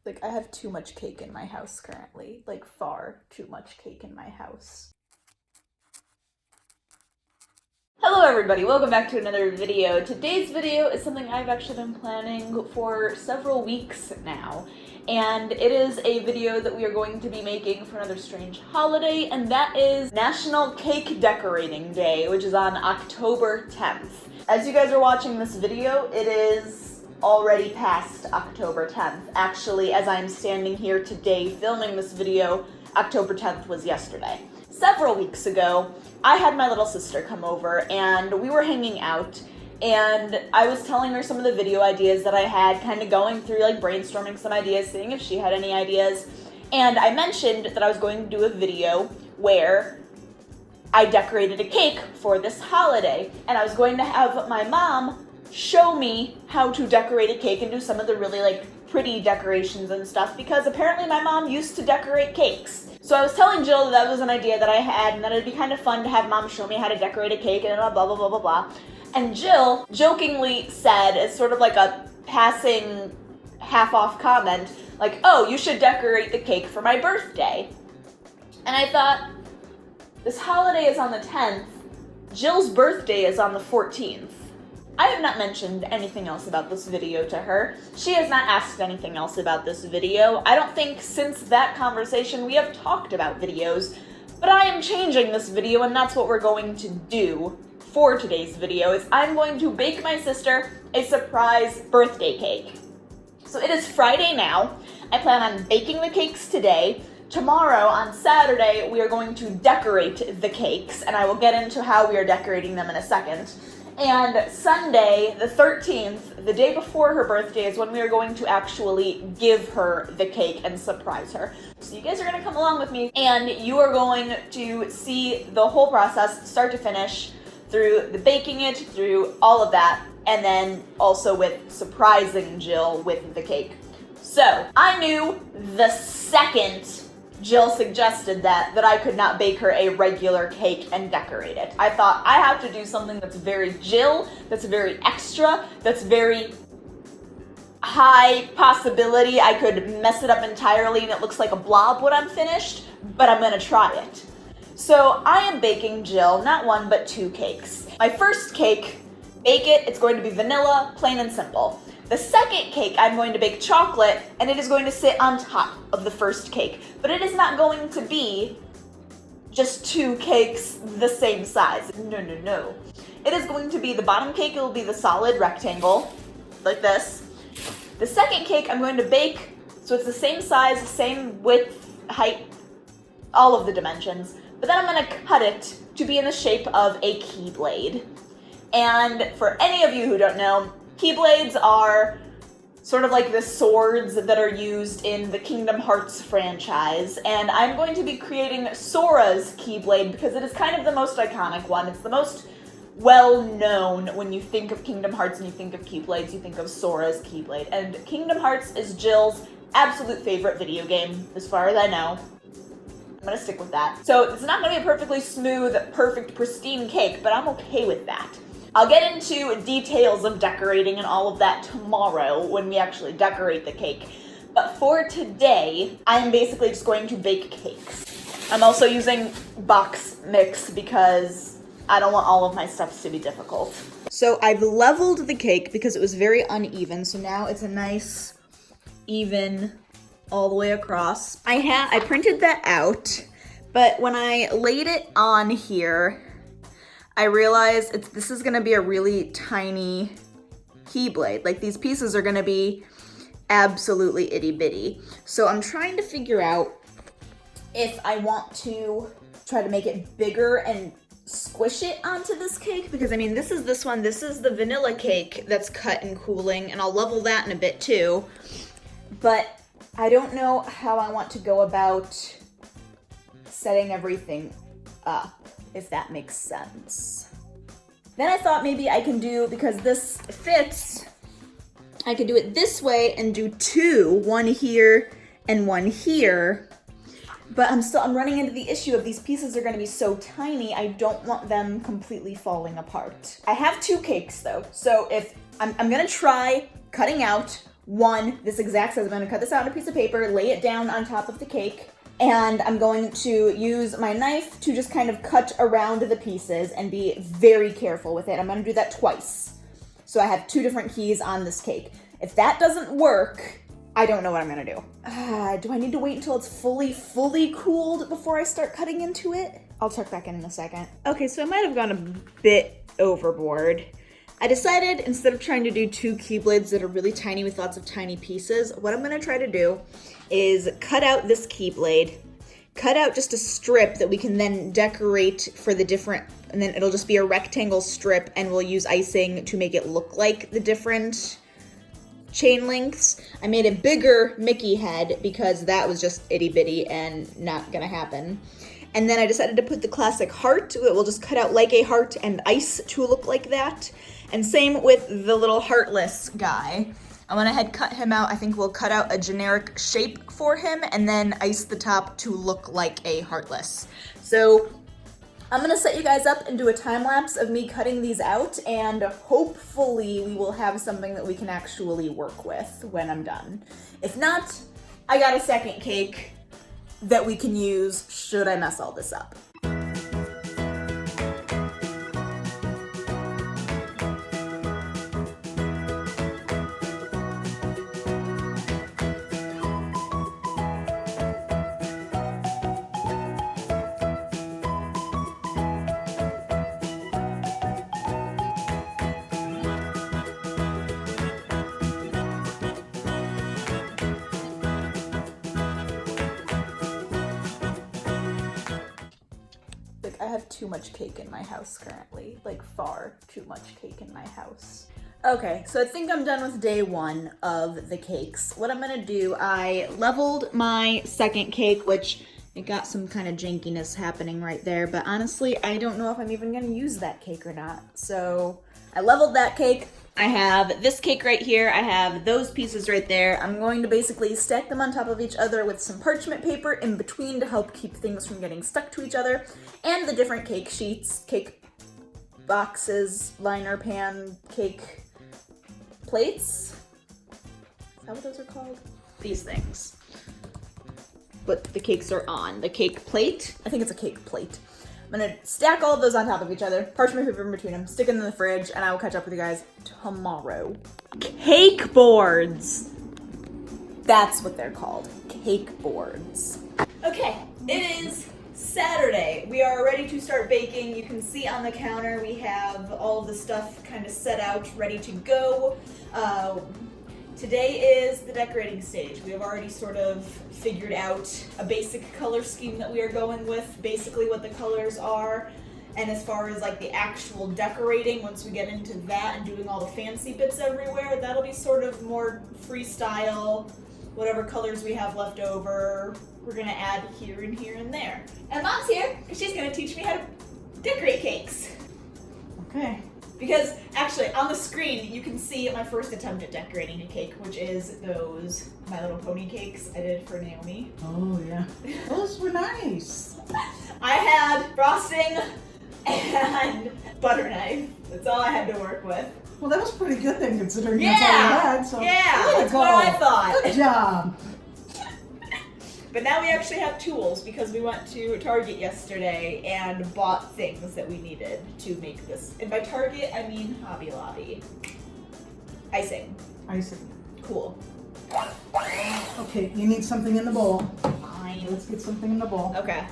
Like, I have too much cake in my house currently. Like, far too much cake in my house. Hello everybody, welcome back to another video. Today's video is something I've actually been planning for several weeks now. And it is a video that we are going to be making for another strange holiday, and that is National Cake Decorating Day, which is on October 10th. As you guys are watching this video, it is already past October 10th. Actually, as I'm standing here today filming this video, October 10th was yesterday. Several weeks ago, I had my little sister come over and we were hanging out, and I was telling her some of the video ideas that I had, kind of going through, like, brainstorming some ideas, seeing if she had any ideas. And I mentioned that I was going to do a video where I decorated a cake for this holiday, and I was going to have my mom show me how to decorate a cake and do some of the really, like, pretty decorations and stuff, because apparently my mom used to decorate cakes. So I was telling Jill that was an idea that I had, and that it'd be kind of fun to have mom show me how to decorate a cake and blah, blah, blah, blah, blah. And Jill jokingly said, as sort of like a passing half-off comment, like, oh, you should decorate the cake for my birthday. And I thought, this holiday is on the 10th, Jill's birthday is on the 14th. I have not mentioned anything else about this video to her. She has not asked anything else about this video. I don't think since that conversation we have talked about videos, but I am changing this video, and that's what we're going to do for today's video, is I'm going to bake my sister a surprise birthday cake. So it is Friday now. I plan on baking the cakes today. Tomorrow, on Saturday, we are going to decorate the cakes, and I will get into how we are decorating them in a second. And Sunday, the 13th, the day before her birthday, is when we are going to actually give her the cake and surprise her. So you guys are going to come along with me, and you are going to see the whole process, start to finish, through the baking it, through all of that, and then also with surprising Jill with the cake. So, I knew the second Jill suggested that I could not bake her a regular cake and decorate it. I thought, I have to do something that's very Jill, that's very extra, that's very high possibility I could mess it up entirely and it looks like a blob when I'm finished, but I'm gonna try it. So I am baking Jill not one but two cakes. My first cake, bake it, it's going to be vanilla, plain and simple. The second cake, I'm going to bake chocolate, and it is going to sit on top of the first cake. But it is not going to be just two cakes the same size. No, no, no. It is going to be, the bottom cake, it will be the solid rectangle, like this. The second cake I'm going to bake, so it's the same size, same width, height, all of the dimensions. But then I'm going to cut it to be in the shape of a keyblade. And for any of you who don't know, keyblades are sort of like the swords that are used in the Kingdom Hearts franchise, and I'm going to be creating Sora's keyblade because it is kind of the most iconic one. It's the most well-known. When you think of Kingdom Hearts and you think of keyblades, you think of Sora's keyblade. And Kingdom Hearts is Jill's absolute favorite video game, as far as I know. I'm gonna stick with that. So it's not gonna be a perfectly smooth, perfect, pristine cake, but I'm okay with that. I'll get into details of decorating and all of that tomorrow when we actually decorate the cake. But for today, I'm basically just going to bake cakes. I'm also using box mix because I don't want all of my stuff to be difficult. So I've leveled the cake because it was very uneven, so now it's a nice, even, all the way across. I printed that out, but when I laid it on here, I realized this is gonna be a really tiny keyblade. Like, these pieces are gonna be absolutely itty bitty. So I'm trying to figure out if I want to try to make it bigger and squish it onto this cake, because I mean, this is the vanilla cake that's cut and cooling, and I'll level that in a bit too. But I don't know how I want to go about setting everything up, if that makes sense. Then I thought maybe I can do, because this fits, I could do it this way and do two, one here and one here. But I'm running into the issue of these pieces are gonna be so tiny, I don't want them completely falling apart. I have two cakes though, so if I'm gonna try cutting out one, this exact size. I'm gonna cut this out on a piece of paper, lay it down on top of the cake, and I'm going to use my knife to just kind of cut around the pieces and be very careful with it. I'm gonna do that twice. So I have 2 different keys on this cake. If that doesn't work, I don't know what I'm gonna do. Do I need to wait until it's fully cooled before I start cutting into it? I'll check back in a second. Okay, so I might have gone a bit overboard. I decided instead of trying to do 2 Keyblades that are really tiny with lots of tiny pieces, what I'm gonna try to do is cut out this Keyblade, cut out just a strip that we can then decorate for the different, and then it'll just be a rectangle strip, and we'll use icing to make it look like the different chain lengths. I made a bigger Mickey head because that was just itty bitty and not gonna happen. And then I decided to put the classic heart. We'll just cut out like a heart and ice to look like that. And same with the little heartless guy. I went ahead, cut him out. I think we'll cut out a generic shape for him and then ice the top to look like a heartless. So I'm gonna set you guys up and do a time lapse of me cutting these out, and hopefully we will have something that we can actually work with when I'm done. If not, I got a second cake that we can use should I mess all this up. I have too much cake in my house currently, like far too much cake in my house. Okay, so I think I'm done with day 1 of the cakes. What I'm gonna do, I leveled my second cake, which it got some kind of jankiness happening right there, but honestly, I don't know if I'm even gonna use that cake or not. So I leveled that cake. I have this cake right here. I have those pieces right there. I'm going to basically stack them on top of each other with some parchment paper in between to help keep things from getting stuck to each other, and the different cake sheets, cake boxes, liner pan, cake plates. Is that what those are called? These things. But the cakes are on. The cake plate. I think it's a cake plate. I'm gonna stack all of those on top of each other, parchment paper in between them, stick them in the fridge, and I will catch up with you guys tomorrow. Cake boards! That's what they're called, cake boards. Okay, it is Saturday. We are ready to start baking. You can see on the counter we have all of the stuff kind of set out, ready to go. Today is the decorating stage. We have already sort of figured out a basic color scheme that we are going with, basically what the colors are. And as far as like the actual decorating, once we get into that and doing all the fancy bits everywhere, that'll be sort of more freestyle, whatever colors we have left over, we're gonna add here and here and there. And Mom's here, because she's gonna teach me how to decorate cakes. Okay. Because actually on the screen you can see my first attempt at decorating a cake, which is those My Little Pony cakes I did for Naomi. Oh yeah, those were nice. I had frosting and butter knife. That's all I had to work with. Well, that was pretty good then, considering that's all you had. So That's what I thought. Good job. But now we actually have tools because we went to Target yesterday and bought things that we needed to make this. And by Target, I mean Hobby Lobby. Icing. Icing. Cool. Okay, you need something in the bowl. Fine. Let's get something in the bowl. Okay.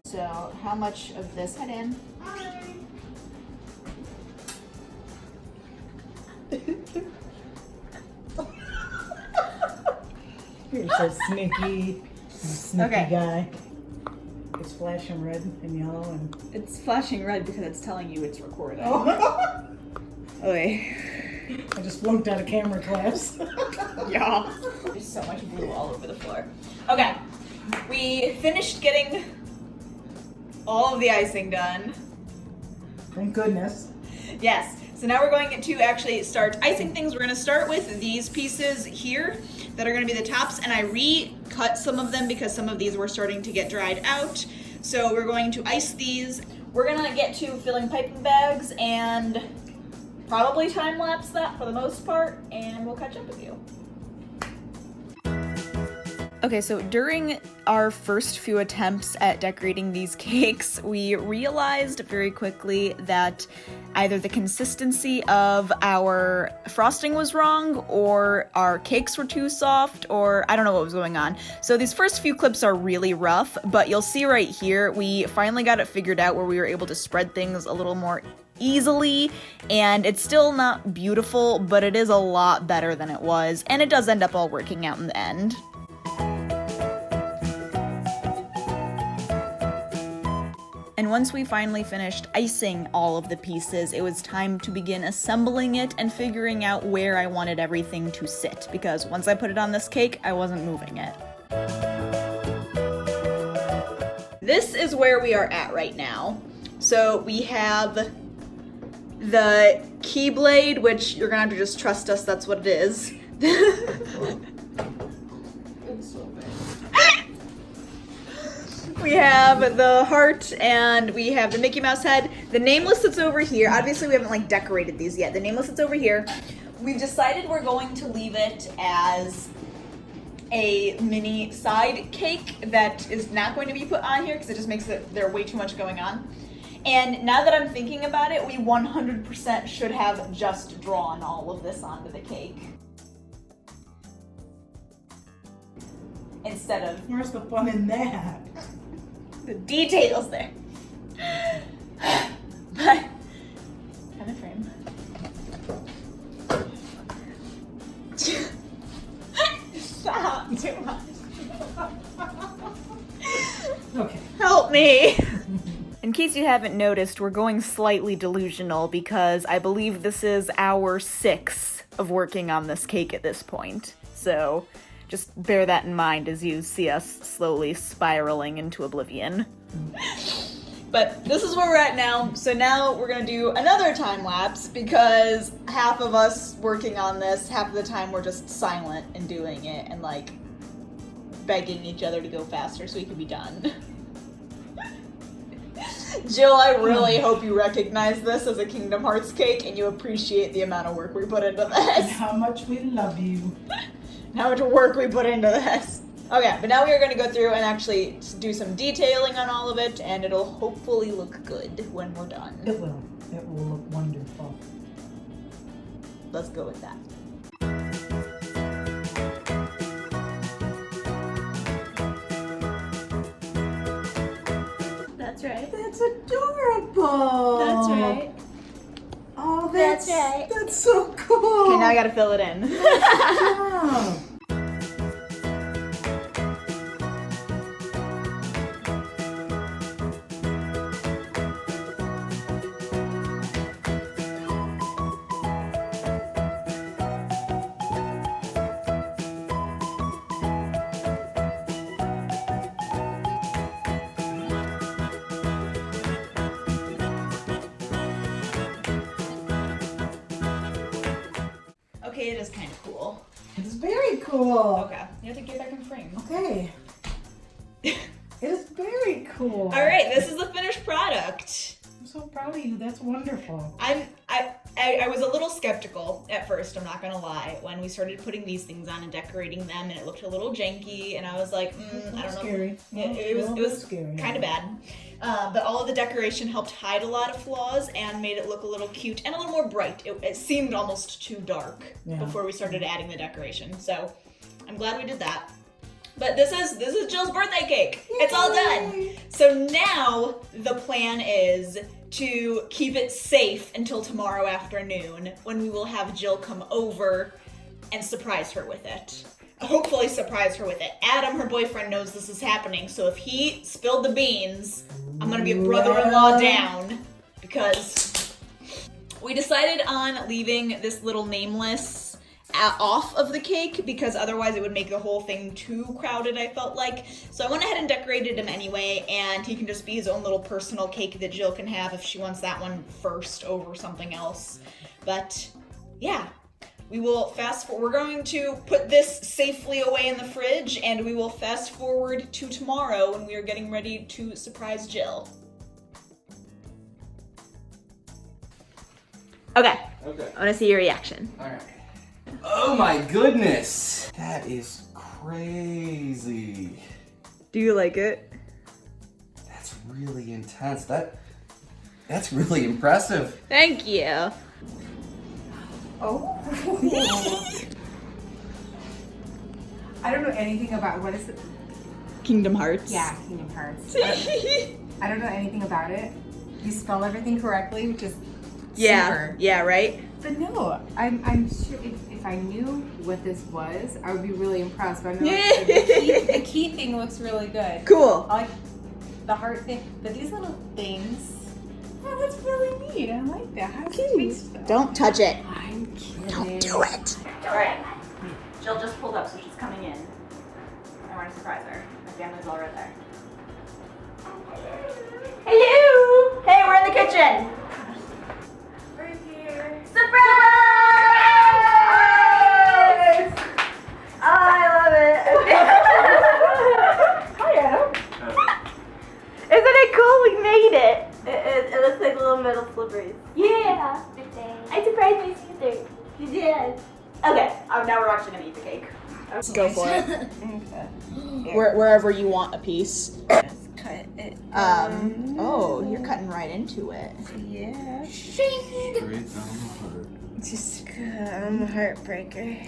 So how much of this head in? You're so sneaky Okay. guy. It's flashing red and yellow and. It's flashing red because it's telling you it's recording. Oh. Okay. I just flunked out of camera class. Yeah. so much glue all over the floor. Okay, we finished getting all of the icing done. Thank goodness. Yes, so now we're going to actually start icing things. We're gonna start with these pieces here that are gonna be the tops, and I recut some of them because some of these were starting to get dried out. So we're going to ice these. We're gonna get to filling piping bags and probably time lapse that for the most part, and we'll catch up with you. Okay, so during our first few attempts at decorating these cakes, we realized very quickly that either the consistency of our frosting was wrong, or our cakes were too soft, or I don't know what was going on. So these first few clips are really rough, but you'll see right here, we finally got it figured out where we were able to spread things a little more easily, and it's still not beautiful, but it is a lot better than it was, and it does end up all working out in the end. And once we finally finished icing all of the pieces, it was time to begin assembling it and figuring out where I wanted everything to sit, because once I put it on this cake, I wasn't moving it. This is where we are at right now. So we have the Keyblade, which you're gonna have to just trust us, that's what it is. It's so bad. We have the heart, and we have the Mickey Mouse head. The nameless that's over here. Obviously, we haven't decorated these yet. The nameless that's over here. We've decided we're going to leave it as a mini side cake that is not going to be put on here because it just makes it there way too much going on. And now that I'm thinking about it, we 100% should have just drawn all of this onto the cake. Instead of Where's the fun in that? the details there. But kind of frame. Stop too much. Okay. Help me. In case you haven't noticed, we're going slightly delusional because I believe this is hour 6 of working on this cake at this point. So just bear that in mind as you see us slowly spiraling into oblivion. But this is where we're at now. So now we're gonna do another time lapse because half of us working on this, half of the time we're just silent and doing it and begging each other to go faster so we can be done. Jill, I really hope you recognize this as a Kingdom Hearts cake and you appreciate the amount of work we put into And this. how much we love you. How much work we put into this. Okay, but now we are going to go through and actually do some detailing on all of it, and it'll hopefully look good when we're done. It will. It will look wonderful. Let's go with that. That's right. That's adorable. That's right. Oh, That's right. That's so cool. Okay, now I gotta fill it in. Yeah. Okay, it is kind of cool. It's very cool. Okay, you have to get back in frame. Okay. It is very cool. All right, this is the finished product. I'm so proud of you. That's wonderful. I was a little skeptical at first, I'm not gonna lie, when we started putting these things on and decorating them, and it looked a little janky, and I was like, I don't know. Scary. It was scary. kind of bad. But all of the decoration helped hide a lot of flaws and made it look a little cute and a little more bright. It seemed almost too dark before we started adding the decoration. So I'm glad we did that. But this is Jill's birthday cake. Yay! It's all done. So now the plan is to keep it safe until tomorrow afternoon when we will have Jill come over and surprise her with it. Hopefully surprise her with it. Adam, her boyfriend, knows this is happening, so if he spilled the beans, I'm gonna be a brother-in-law down, because we decided on leaving this little nameless off of the cake because otherwise it would make the whole thing too crowded, I felt like. So I went ahead and decorated him anyway, and he can just be his own little personal cake that Jill can have if she wants that one first over something else. But yeah, we will we're going to put this safely away in the fridge, and we will fast forward to tomorrow when we are getting ready to surprise Jill. Okay. Okay. I want to see your reaction. Alright. Oh my goodness! That is crazy. Do you like it? That's really intense. That's really impressive. Thank you. Oh. I don't know anything about what is it? Kingdom Hearts. Yeah, Kingdom Hearts. I don't know anything about it. You spell everything correctly, which is super. Yeah, right? But no, I'm sure if I knew what this was, I would be really impressed. But I know the key thing looks really good. Cool. I like the heart thing, but these little things. Oh, that's really neat. I like that. How does it taste though? Don't touch it. I'm kidding. Don't do it. All right. Jill just pulled up, so she's coming in. I want to surprise her. My family's all right there. Hello. Hey, we're in the kitchen. Right here. Surprise! Oh, I love it. Hi, Adam. Isn't it cool? We made it. It looks like little metal slippers. Yeah. I surprised my sister. You did. Okay. Now we're actually gonna eat the cake. Let's go for it. Okay. Wherever you want a piece. Let's cut it. Oh, you're cutting right into it. Yeah. Straight down the heart. Just I'm a heartbreaker.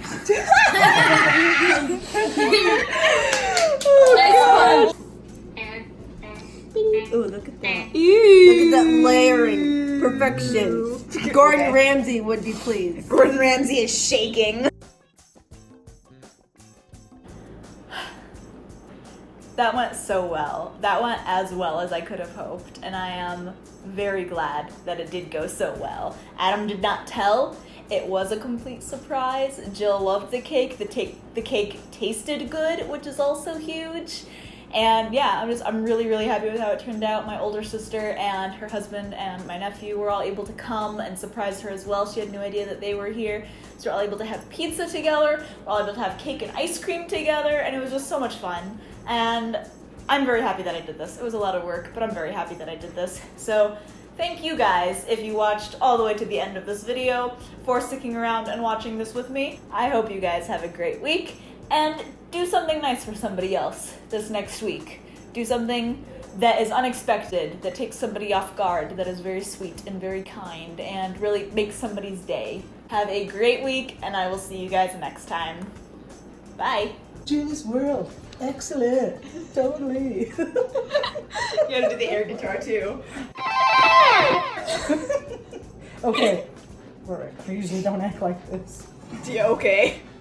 Ooh, look at that. Look Look at that layering. Perfection. Gordon Ramsay would be pleased. Gordon Ramsay is shaking. That went so well. That went as well as I could have hoped, and I am very glad that it did go so well. Adam did not tell. It was a complete surprise. Jill loved the cake. The cake tasted good, which is also huge. And yeah, I'm really, really happy with how it turned out. My older sister and her husband and my nephew were all able to come and surprise her as well. She had no idea that they were here. So we're all able to have pizza together. We're all able to have cake and ice cream together, and it was just so much fun. And I'm very happy that I did this. It was a lot of work, but I'm very happy that I did this. So thank you guys if you watched all the way to the end of this video for sticking around and watching this with me. I hope you guys have a great week, and do something nice for somebody else this next week. Do something that is unexpected, that takes somebody off guard, that is very sweet and very kind, and really makes somebody's day. Have a great week, and I will see you guys next time. Bye. Julie's World. Excellent. Totally. You gotta do the air guitar too. Okay. Alright. I usually don't act like this. Yeah, okay.